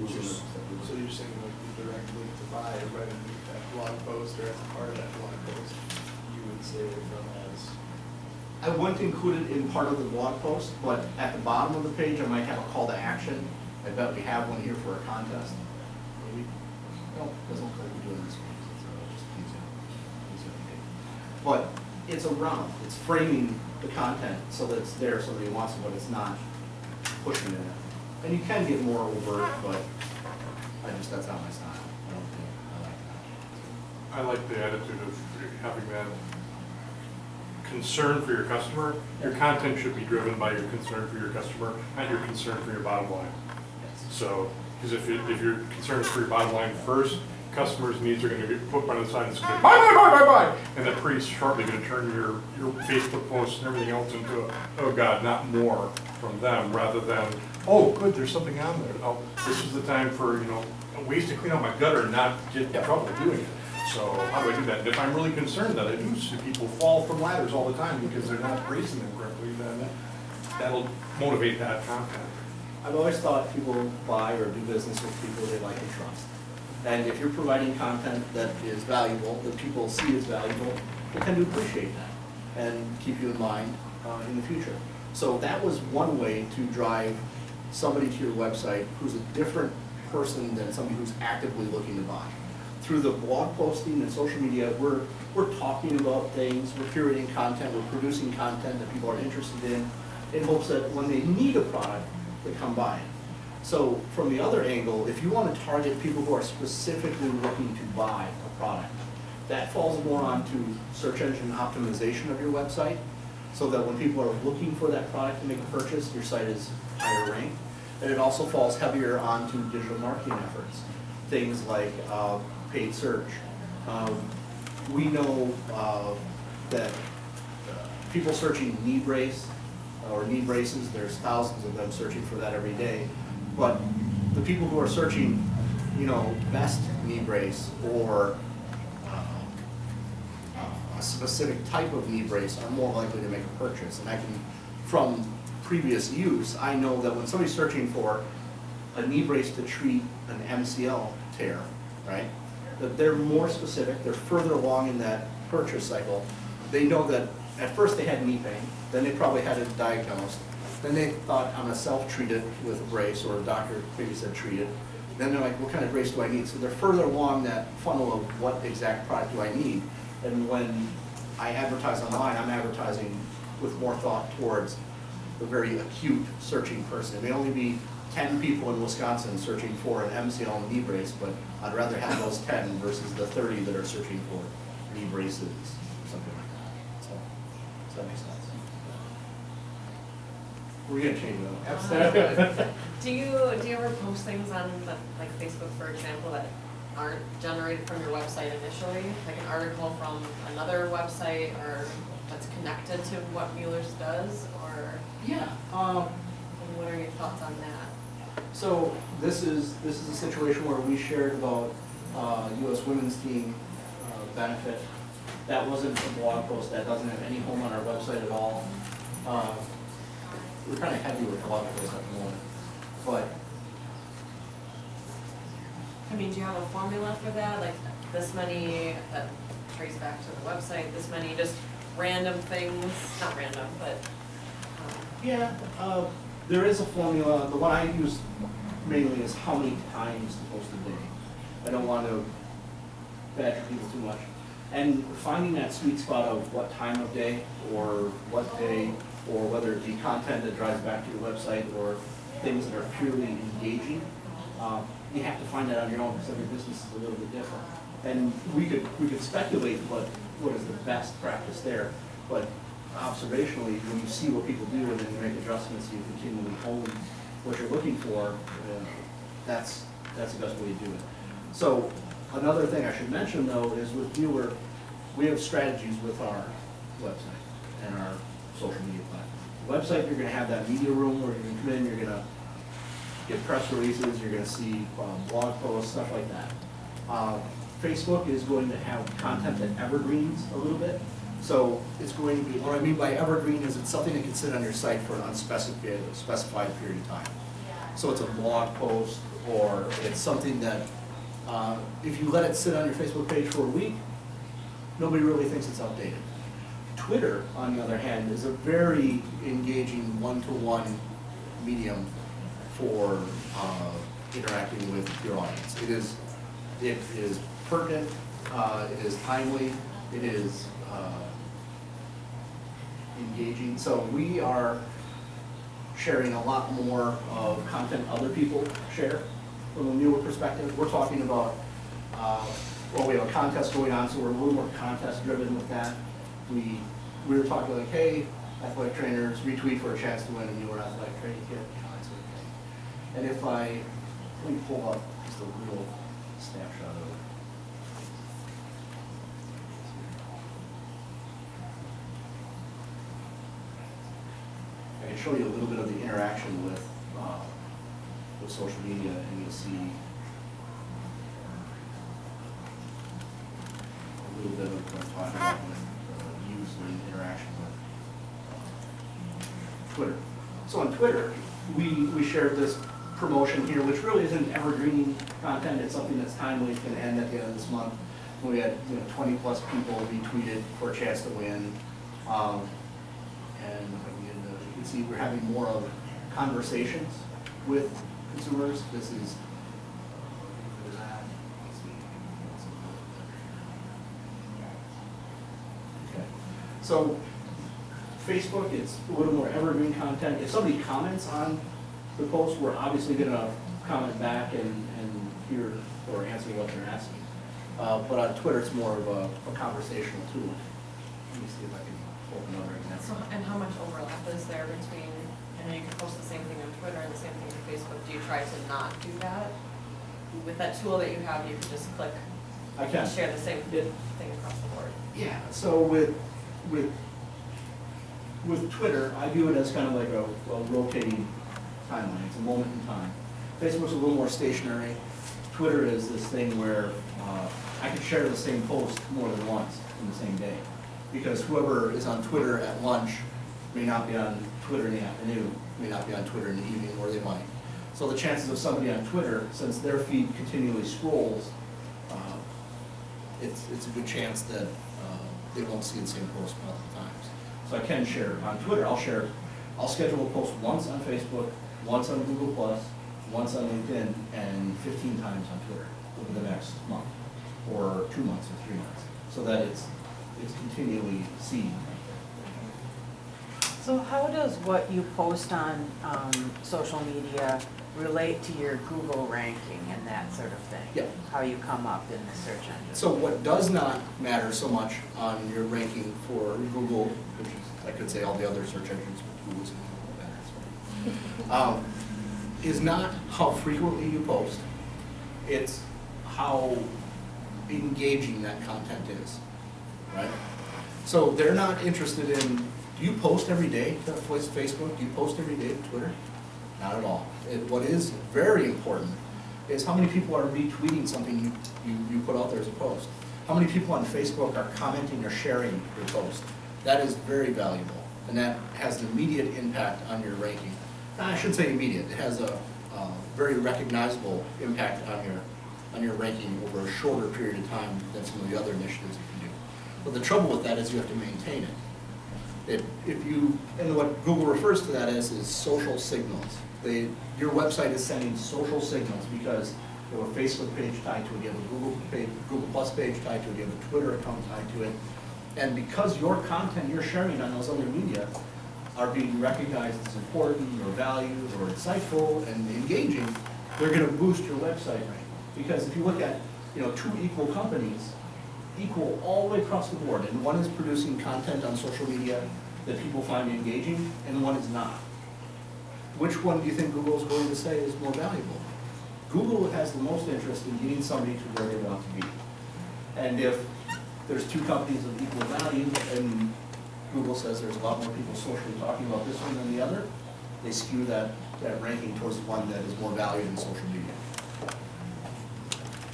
[SPEAKER 2] So you're saying like the direct link to buy right underneath that blog post or as a part of that blog post, you would say from as.
[SPEAKER 1] I wouldn't include it in part of the blog post, but at the bottom of the page, I might have a call to action. I bet we have one here for a contest. Maybe. No, doesn't look like we're doing this one. It's just easy. But it's around. It's framing the content so that it's there, so that he wants it, but it's not pushing it in. And you can get more overt, but that's not my style. I don't think I like that.
[SPEAKER 6] I like the attitude of having that concern for your customer. Your content should be driven by your concern for your customer, not your concern for your bottom line.
[SPEAKER 1] Yes.
[SPEAKER 6] So Because if you're concerned for your bottom line first, customers' needs are gonna be put by the side, and it's gonna buy, and then pretty shortly gonna turn your Facebook posts and everything else into, oh God, not more from them, rather than, oh, good, there's something on there. Oh, this is the time for, ways to clean out my gutter and not get in trouble doing it. So how do I do that? And if I'm really concerned that I do see people fall from ladders all the time because they're not bracing them correctly, then that'll motivate that content.
[SPEAKER 1] I've always thought people buy or do business with people they like and trust. And if you're providing content that is valuable, that people see as valuable, they tend to appreciate that and keep you in mind in the future. So that was one way to drive somebody to your website who's a different person than somebody who's actively looking to buy. Through the blog posting and social media, we're talking about things, we're curating content, we're producing content that people are interested in hopes that when they need a product, they come buy it. So from the other angle, if you want to target people who are specifically looking to buy a product, that falls more onto search engine optimization of your website, so that when people are looking for that product to make a purchase, your site is higher ranked. And it also falls heavier onto digital marketing efforts, things like paid search. We know that people searching knee brace or knee braces, there's thousands of them searching for that every day. But the people who are searching, best knee brace or a specific type of knee brace are more likely to make a purchase. And from previous use, I know that when somebody's searching for a knee brace to treat an MCL tear, right, that they're more specific, they're further along in that purchase cycle. They know that at first they had knee pain, then they probably had it diagnosed, then they thought, I'm gonna self-treat it with a brace, or a doctor maybe said treat it. Then they're like, what kind of brace do I need? So they're further along that funnel of what exact product do I need. And when I advertise online, I'm advertising with more thought towards the very acute searching person. It may only be 10 people in Wisconsin searching for an MCL knee brace, but I'd rather have those 10 versus the 30 that are searching for knee braces or something like that. So, does that make sense? We're gonna change that.
[SPEAKER 7] Do you ever post things on like Facebook, for example, that aren't generated from your website initially? Like an article from another website or that's connected to what Mueller's does, or?
[SPEAKER 1] Yeah.
[SPEAKER 7] And what are your thoughts on that?
[SPEAKER 1] So this is a situation where we shared about U.S. women's team benefit. That wasn't a blog post. That doesn't have any home on our website at all. We're kind of heavy with blog posts at the moment, but
[SPEAKER 7] I mean, do you have a formula for that? Like this many that trace back to the website, this many just random things, not random, but.
[SPEAKER 1] yeah, there is a formula. The one I use mainly is how many times to post a day. I don't want to badger people too much. And finding that sweet spot of what time of day or what day, or whether it be content that drives back to your website or things that are purely engaging, you have to find that on your own because every business is a little bit different. And we could speculate what is the best practice there, but observationally, when you see what people do and then you make adjustments, you continually hone what you're looking for, that's the best way to do it. So another thing I should mention though is with Mueller, we have strategies with our website and our social media platform. Website, you're going to have that media room where you're going to come in, you're going to get press releases, you're going to see blog posts, stuff like that. Facebook is going to have content that evergreens a little bit. So it's going to be, what I mean by evergreen is it's something that can sit on your site for an unspecified period of time. So it's a blog post, or it's something that if you let it sit on your Facebook page for a week, nobody really thinks it's outdated. Twitter, on the other hand, is a very engaging one-to-one medium for interacting with your audience. It is pertinent, it is timely, it is engaging. So we are sharing a lot more of content other people share from a newer perspective. We're talking about, well, we have a contest going on, so we're a little more contest driven with that. We were talking like, hey, athletic trainers, retweet for a chance to win a newer athletic training kit. And if I pull up just a little snapshot of it. I can show you a little bit of the interaction with social media, and you'll see a little bit of what I'm talking about with use and interaction with Twitter. So on Twitter, we shared this promotion here, which really isn't evergreen content. It's something that's timely. It's going to end at the end of this month. We had 20 plus people retweeted for a chance to win. And you can see we're having more of conversations with consumers. This is okay. So Facebook, it's a little more evergreen content. If somebody comments on the post, we're obviously going to comment back and hear or answer what they're asking. But on Twitter, it's more of a conversational tool. Let me see if I can pull another
[SPEAKER 7] So,
[SPEAKER 1] example.
[SPEAKER 7] and how much overlap is there between, I know you can post the same thing on Twitter and the same thing on Facebook, do you try to not do that? With that tool that you have, you can just click
[SPEAKER 1] I can.
[SPEAKER 7] and share the same
[SPEAKER 1] It-
[SPEAKER 7] thing across the board.
[SPEAKER 1] Yeah, so with Twitter, I view it as kind of like a rotating timeline. It's a moment in time. Facebook's a little more stationary. Twitter is this thing where I can share the same post more than once in the same day. Because whoever is on Twitter at lunch may not be on Twitter in the afternoon, may not be on Twitter in the evening, or they might. So the chances of somebody on Twitter, since their feed continually scrolls, it's a good chance that they won't see the same post multiple times. So I can share on Twitter. I'll schedule a post once on Facebook, once on Google+, once on LinkedIn, and 15 times on Twitter over the next month, or 2 months or 3 months, so that it's continually seen.
[SPEAKER 4] So how does what you post on social media relate to your Google ranking and that sort of thing?
[SPEAKER 1] Yeah.
[SPEAKER 4] How you come up in the search engine?
[SPEAKER 1] So what does not matter so much on your ranking for Google, which is, I could say all the other search engines, but Google's a little better, is not how frequently you post. It's how engaging that content is, right? So they're not interested in, do you post every day to Facebook? Do you post every day to Twitter? Not at all. What is very important is how many people are retweeting something you put out there as a post. How many people on Facebook are commenting or sharing your post. That is very valuable, and that has an immediate impact on your ranking. I shouldn't say immediate. It has a very recognizable impact on your ranking over a shorter period of time than some of the other initiatives you can do. But the trouble with that is you have to maintain it. And what Google refers to that as is social signals. Your website is sending social signals because you have a Facebook page tied to it, you have a Google Plus page tied to it, you have a Twitter account tied to it. And because your content you're sharing on those other media are being recognized as important or valued or insightful and engaging, they're going to boost your website rank. Because if you look at two equal companies, equal all the way across the board, and one is producing content on social media that people find engaging, and one is not. Which one do you think Google is going to say is more valuable? Google has the most interest in getting somebody to where they want to be. And if there's two companies of equal value, and Google says there's a lot more people socially talking about this one than the other, they skew that ranking towards the one that is more valued in social media.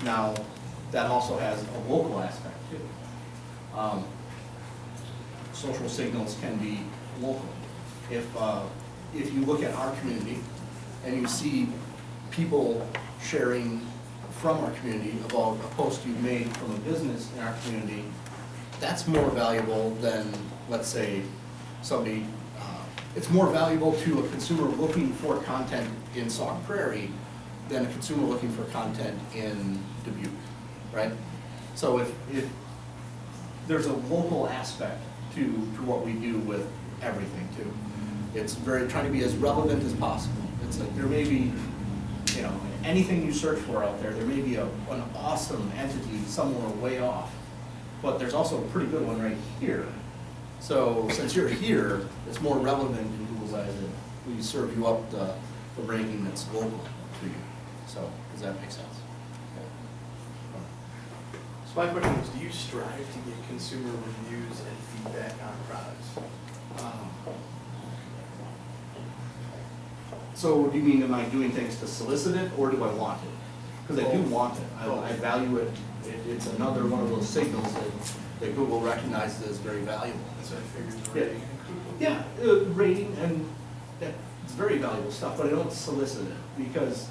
[SPEAKER 1] Now, that also has a local aspect too. Social signals can be local. If you look at our community and you see people sharing from our community about a post you've made from a business in our community, that's more valuable than, let's say, somebody, it's more valuable to a consumer looking for content in Sauk Prairie than a consumer looking for content in Dubuque, right? So if there's a local aspect to what we do with everything too. It's trying to be as relevant as possible. It's like there may be, anything you search for out there, there may be an awesome entity somewhere way off, but there's also a pretty good one right here. So since you're here, it's more relevant in Google's eyes that we serve you up the ranking that's local to you. So Does that make sense?
[SPEAKER 2] So my question is, do you strive to get consumer reviews and feedback on products?
[SPEAKER 1] So do you mean, am I doing things to solicit it, or do I want it? Because I do want it, I value it. It's another one of those signals that Google recognizes as very valuable.
[SPEAKER 2] As I figured,
[SPEAKER 1] Yeah.
[SPEAKER 2] rating and Google.
[SPEAKER 1] Yeah, rating, and it's very valuable stuff, but I don't solicit it, because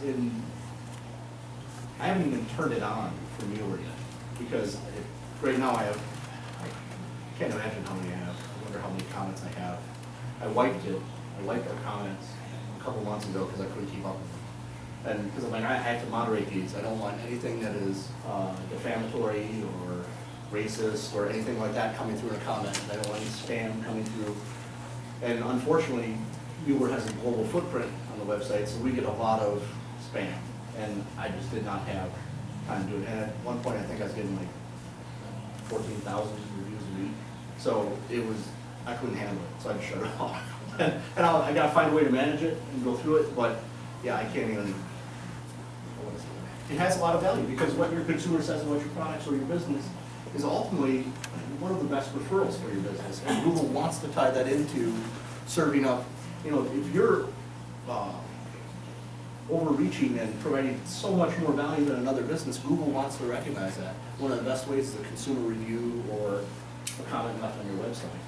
[SPEAKER 1] I haven't even turned it on for Mueller yet, because right now I can't imagine how many I have. I wonder how many comments I have. I wiped our comments a couple months ago because I couldn't keep up with them. And because I have to moderate these, I don't want anything that is defamatory or racist or anything like that coming through in a comment. I don't want any spam coming through. And unfortunately, Mueller has a global footprint on the website, so we get a lot of spam. And I just did not have time to do it. And at one point, I think I was getting like 14,000 reviews a week. So I couldn't handle it, so I just shut it off. And I gotta find a way to manage it and go through it, but yeah, I can't even. It has a lot of value, because what your consumer says about your products or your business is ultimately one of the best referrals for your business. And Google wants to tie that into serving up, if you're overreaching and providing so much more value than another business, Google wants to recognize that. One of the best ways is a consumer review or a comment left on your website.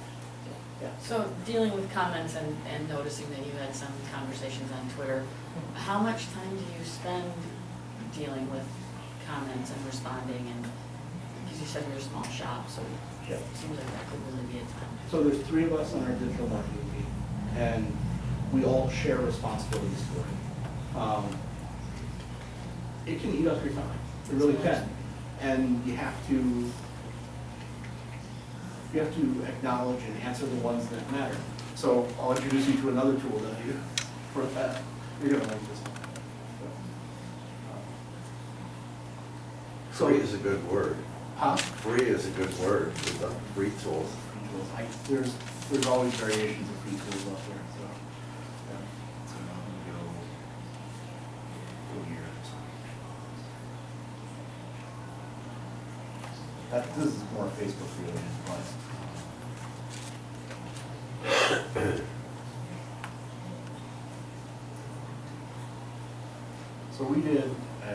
[SPEAKER 1] Yeah.
[SPEAKER 5] So dealing with comments and noticing that you had some conversations on Twitter, how much time do you spend dealing with comments and responding? And because you said you're a small shop, so
[SPEAKER 1] Yeah.
[SPEAKER 5] it seems like that could really be a time.
[SPEAKER 1] So there's 3 of us on our digital marketing team, and we all share responsibilities for it. It can eat up your time. It really can. And you have to acknowledge and answer the ones that matter. So I'll introduce you to another tool that I use for that. You're gonna like this one.
[SPEAKER 3] Free is a good word.
[SPEAKER 1] Huh?
[SPEAKER 3] Free is a good word, with the free tools.
[SPEAKER 1] There's always variations of free tools out there, so. Yeah. So I'm gonna go here. This is more Facebook related, but. So we did a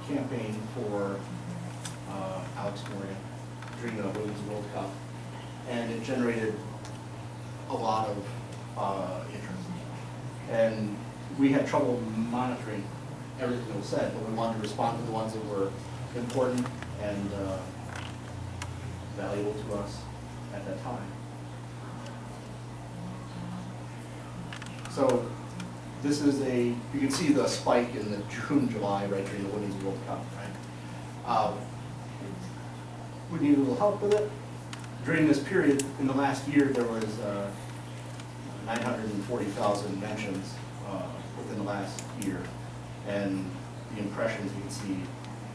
[SPEAKER 1] campaign for Alex Morgan during the Women's World Cup, and it generated a lot of interest. And we had trouble monitoring everything that was said, but we wanted to respond to the ones that were important and valuable to us at that time. So this is you can see the spike in the June, July, right during the Women's World Cup, right? We need a little help with it. During this period, in the last year, there was 940,000 mentions within the last year. And the impressions, you can see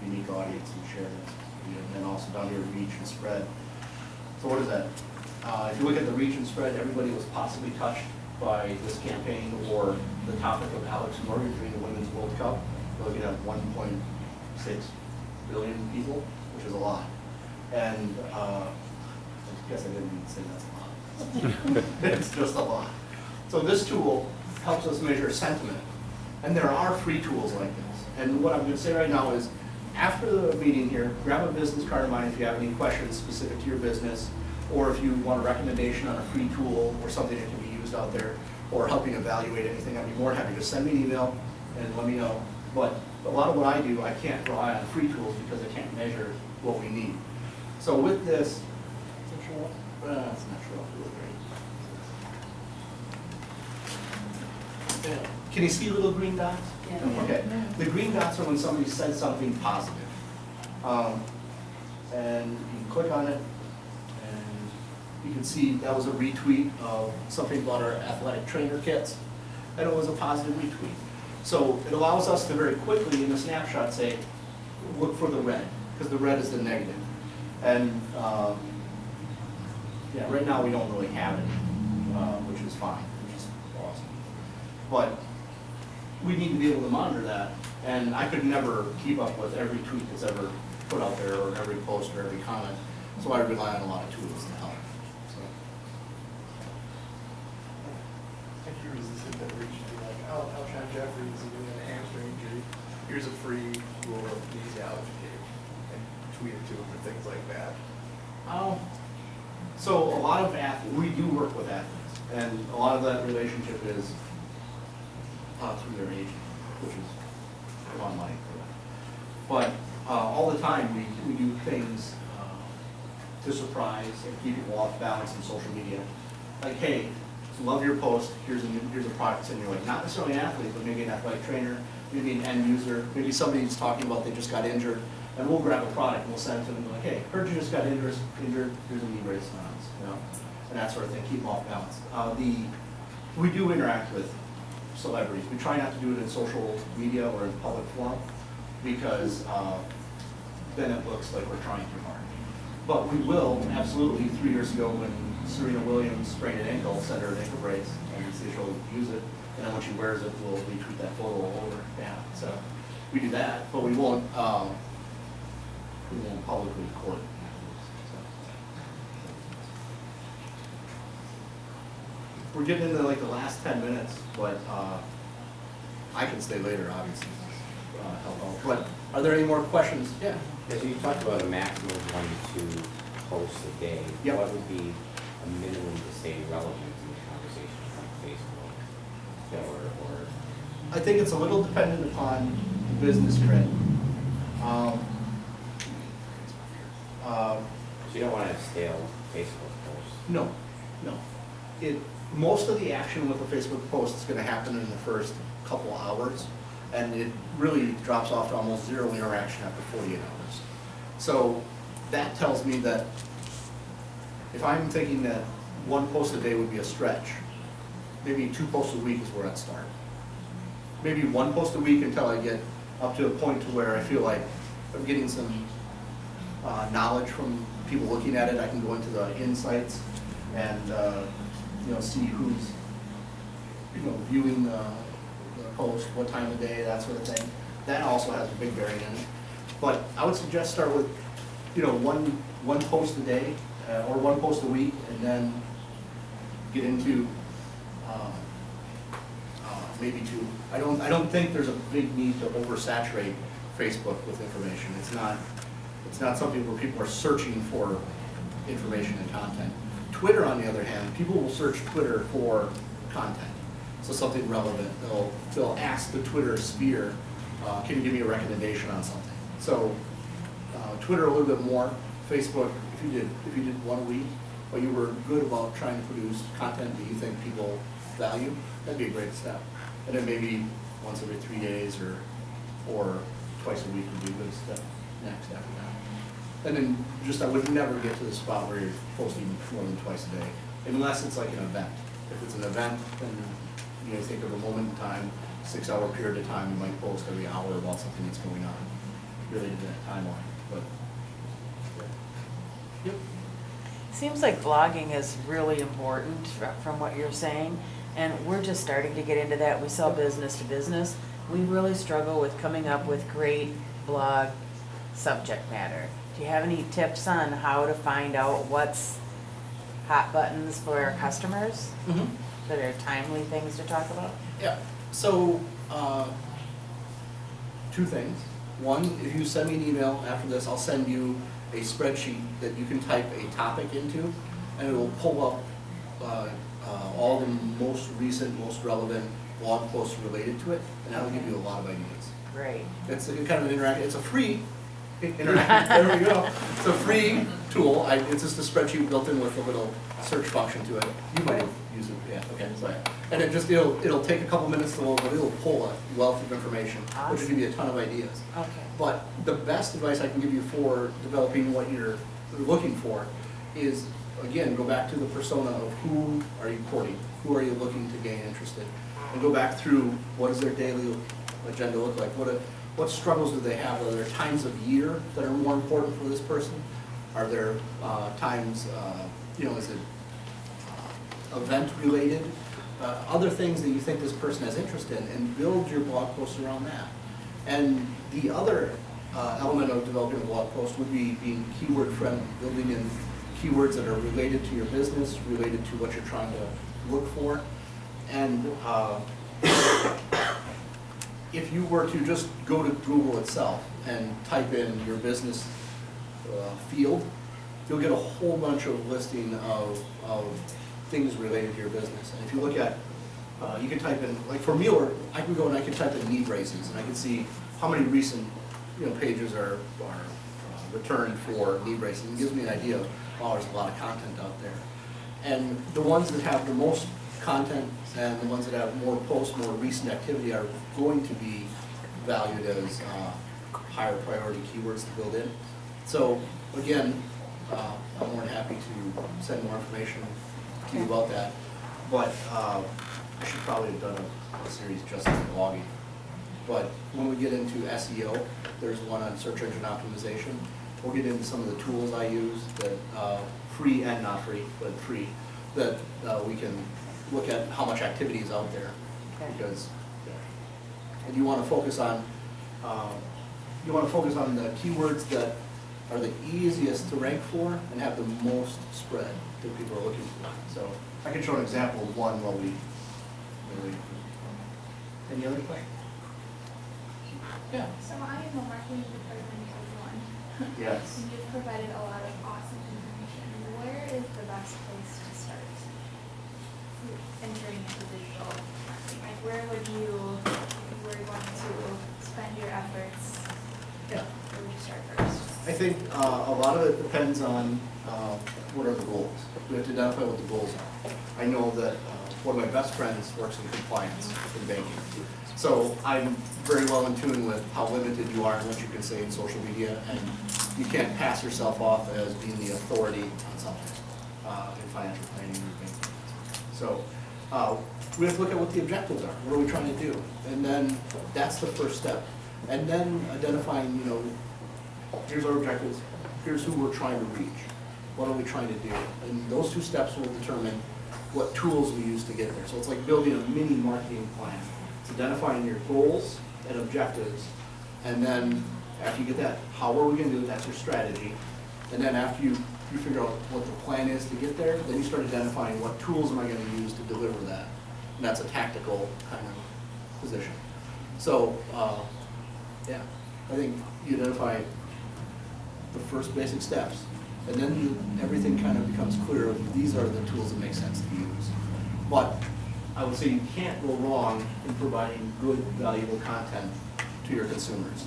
[SPEAKER 1] unique audience and shared it. And then also down here, reach and spread. So what is that? If you look at the reach and spread, everybody was possibly touched by this campaign or the topic of Alex Morgan during the Women's World Cup. We're looking at 1.6 billion people, which is a lot. And I guess I didn't mean to say that's a lot. It's just a lot. So this tool helps us measure sentiment. And there are free tools like this. And what I'm going to say right now is, after the meeting here, grab a business card of mine if you have any questions specific to your business, or if you want a recommendation on a free tool or something that can be used out there, or helping evaluate anything. I'd be more than happy to send me an email and let me know. But a lot of what I do, I can't rely on free tools because I can't measure what we need. So with this, it's not sure I'll do it great. Can you see little green dots?
[SPEAKER 5] Yeah.
[SPEAKER 1] Okay. The green dots are when somebody says something positive. And you can click on it, and you can see that was a retweet of something about our athletic trainer kits, and it was a positive retweet. So it allows us to very quickly, in a snapshot, say, look for the red, because the red is the negative. And yeah, right now we don't really have it, which is fine, which is awesome. But we need to be able to monitor that, and I could never keep up with every tweet that's ever put out there, or every post, or every comment, so I rely on a lot of tools to help, so.
[SPEAKER 2] If you're resistant that reach, be like, oh, Alshon Jeffries is doing a hamstring injury, here's a free rule of kinesiology tape, and tweet it to him or things like that.
[SPEAKER 1] So a lot of athletes, we do work with athletes, and a lot of that relationship is through their agent, which is a lot of money for them. But all the time, we do things to surprise and keep people off balance in social media. Like, hey, love your post, here's a product that's in your way. Not necessarily an athlete, but maybe an athletic trainer, maybe an end user, maybe somebody who's talking about they just got injured, and we'll grab a product and we'll send it to them and be like, hey, heard you just got injured, here's a knee brace on us, you know, and that sort of thing, keep them off balance. We do interact with celebrities. We try not to do it in social media or in public forum, because then it looks like we're trying too hard. But we will, absolutely, 3 years ago when Serena Williams sprained an ankle, sent her an ankle brace, and see if she'll use it, and then when she wears it, we'll retweet that photo all over. Yeah, so we do that, but we won't publicly court it. We're getting into like the last 10 minutes, but I can stay later, obviously, help out. But are there any more questions? Yeah.
[SPEAKER 8] Yeah, so you talked about a maximum of 1 to 2 posts a day.
[SPEAKER 1] Yep.
[SPEAKER 8] What would be a minimum to stay relevant in the conversation on Facebook? Or
[SPEAKER 1] I think it's a little dependent upon the business you're in.
[SPEAKER 8] so you don't want to have stale Facebook posts.
[SPEAKER 1] No. Most of the action with a Facebook post is going to happen in the first couple hours, and it really drops off to almost zero interaction after 48 hours. So that tells me that if I'm thinking that 1 post a day would be a stretch, maybe 2 posts a week is where I'd start. Maybe 1 post a week until I get up to a point to where I feel like I'm getting some knowledge from people looking at it. I can go into the insights and see who's viewing the post, what time of day, that sort of thing. That also has a big bearing in it. But I would suggest start with one post a day or 1 post a week, and then get into maybe 2. I don't think there's a big need to oversaturate Facebook with information. It's not something where people are searching for information and content. Twitter, on the other hand, people will search Twitter for content, so something relevant. They'll ask the Twitter sphere, can you give me a recommendation on something? So Twitter a little bit more. Facebook, if you did 1 a week, but you were good about trying to produce content that you think people value, that'd be a great step. And then maybe once every 3 days or twice a week would be a good step next after that. And then I would never get to the spot where you're posting more than twice a day, unless it's like an event. If it's an event, then you think of a moment in time, 6-hour period of time, you might post every hour about something that's going on related to that timeline. But yep.
[SPEAKER 4] Seems like blogging is really important from what you're saying, and we're just starting to get into that. We sell business to business. We really struggle with coming up with great blog subject matter. Do you have any tips on how to find out what's hot buttons for our customers that are timely things to talk about?
[SPEAKER 1] Yeah. So 2 things. One, if you send me an email after this, I'll send you a spreadsheet that you can type a topic into, and it will pull up all the most recent, most relevant blog posts related to it, and that'll give you a lot of ideas.
[SPEAKER 4] Great.
[SPEAKER 1] It's kind of an interactive. It's a free interactive. There we go. It's a free tool. It's just a spreadsheet built in with a little search function to it. You might have used it. Yeah. Okay. Sorry. And it'll take a couple minutes to load, but it'll pull a wealth of information, which will give you a ton of ideas.
[SPEAKER 4] Okay.
[SPEAKER 1] But the best advice I can give you for developing what you're looking for is, again, go back to the persona of who are you courting, who are you looking to gain interest in, and go back through what does their daily agenda look like, what struggles do they have, are there times of year that are more important for this person, are there times, is it event related,
[SPEAKER 2] other things that you think this person has interest in, and build your blog posts around that. And the other element of developing a blog post would be being keyword friendly, building in keywords that are related to your business, related to what you're trying to look for. And if you were to just go to Google itself and type in your business field, you'll get a whole bunch of listing of things related to your business. And if you look at, you can type in, like for Mueller, I can go and I can type in knee braces, and I can see how many recent pages are returned for knee braces. It gives me an idea of, oh, there's a lot of content out there. And the ones that have the most content and the ones that have more posts, more recent activity are going to be valued as higher priority keywords to build in. So again, I'm more than happy to send more information to you about that. But I should probably have done a series just on blogging. But when we get into SEO, there's one on search engine optimization. We'll get into some of the tools I use that free and not free, but free, that we can look at how much activity is out there.
[SPEAKER 4] Okay.
[SPEAKER 2] Because and you want to focus on the keywords that are the easiest to rank for and have the most spread that people are looking for. So I can show an example of one while we. Any other questions? Yeah.
[SPEAKER 9] So I am a marketing department of one.
[SPEAKER 2] Yes.
[SPEAKER 9] And you've provided a lot of awesome information. Where is the best place to start entering into digital marketing? Like where would you, if you were going to spend your efforts,
[SPEAKER 2] Yeah.
[SPEAKER 9] where would you start first?
[SPEAKER 2] I think a lot of it depends on what are the goals. We have to identify what the goals are. I know that one of my best friends works in compliance in banking. So I'm very well in tune with how limited you are and what you can say in social media, and you can't pass yourself off as being the authority on something in financial planning or banking. So we have to look at what the objectives are. What are we trying to do? And then that's the first step. And then identifying, here's our objectives, here's who we're trying to reach. What are we trying to do? And those two steps will determine what tools we use to get there. So it's like building a mini marketing plan. It's identifying your goals and objectives, and then after you get that, how are we going to do it? That's your strategy. And then after you figure out what the plan is to get there, then you start identifying what tools am I going to use to deliver that. And that's a tactical kind of position. So, yeah, I think you identify the first basic steps, and then everything kind of becomes clear of these are the tools that make sense to use. But I would say you can't go wrong in providing good, valuable content to your consumers.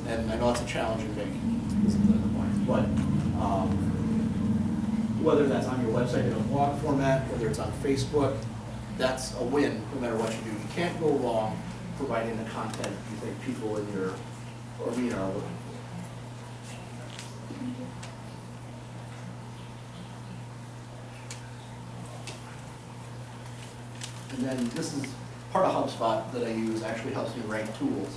[SPEAKER 2] And I know it's a challenge in banking, this is the point. But whether that's on your website in a blog format, whether it's on Facebook, that's a win no matter what you do. You can't go wrong providing the content you think people in your arena are looking for. And then this is part of HubSpot that I use, actually helps me rank tools.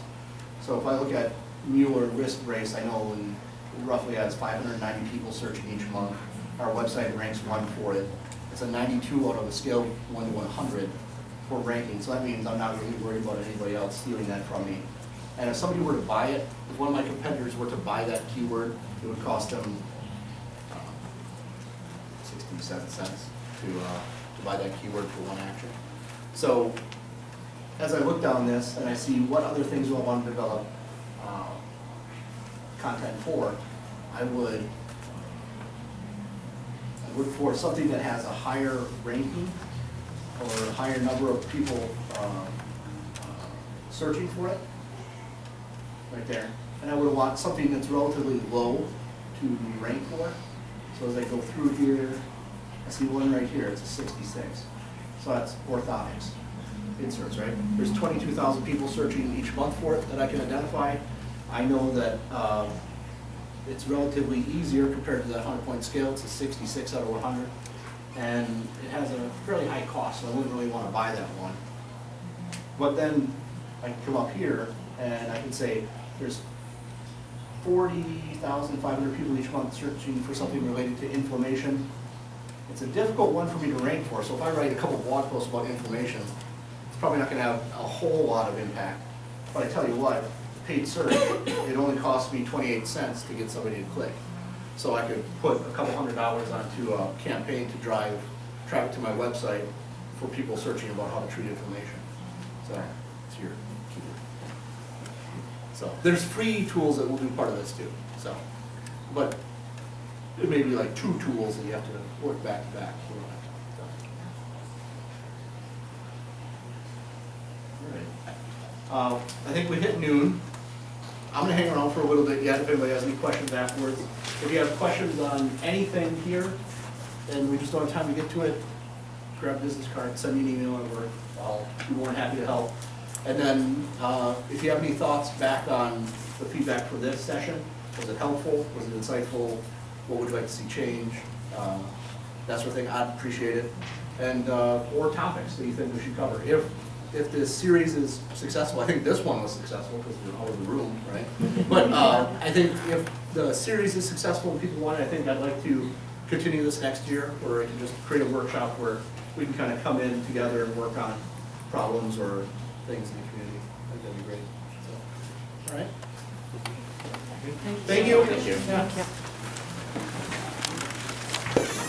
[SPEAKER 2] So if I look at Mueller Risk Race, I know it roughly has 590 people searching each month. Our website ranks 1 for it. It's a 92 out of a scale of 1 to 100 for ranking. So that means I'm not really worried about anybody else stealing that from me. And if somebody were to buy it, if one of my competitors were to buy that keyword, it would cost them 67 cents to buy that keyword for one action. So as I look down this and I see what other things do I want to develop content for, I would look for something that has a higher ranking or a higher number of people searching for it, right there. And I would want something that's relatively low to be ranked for. So as I go through here, I see one right here, it's a 66. So that's orthotics inserts, right? There's 22,000 people searching each month for it that I can identify. I know that it's relatively easier compared to that 100-point scale. It's a 66 out of 100. And it has a fairly high cost, so I wouldn't really want to buy that one. But then I can come up here and I can say there's 40,500 people each month searching for something related to inflammation.
[SPEAKER 1] It's a difficult one for me to rank for, so if I write a couple blog posts about inflammation, it's probably not gonna have a whole lot of impact. But I tell you what, paid search, it only costs me 28 cents to get somebody to click. So I could put a couple $100 onto a campaign to drive traffic to my website for people searching about how to treat inflammation. So, it's your key. So, there's free tools that will do part of this too, so. But it may be like 2 tools that you have to work back to back. All right. I think we hit noon. I'm gonna hang around for a little bit yet if anybody has any questions afterwards. If you have questions on anything here, and we just don't have time to get to it, grab a business card, send me an email, and I'll be more than happy to help. And then, if you have any thoughts back on the feedback for this session, was it helpful, was it insightful, what would you like to see change, that sort of thing, I'd appreciate it. And, or topics that you think we should cover. If this series is successful, I think this one was successful because we're out of the room, right? But I think if the series is successful and people want it, I think I'd like to continue this next year, where I can just create a workshop where we can kind of come in together and work on problems or things in the community. I think that'd be great. So, all right. Thank you.
[SPEAKER 4] Thank you.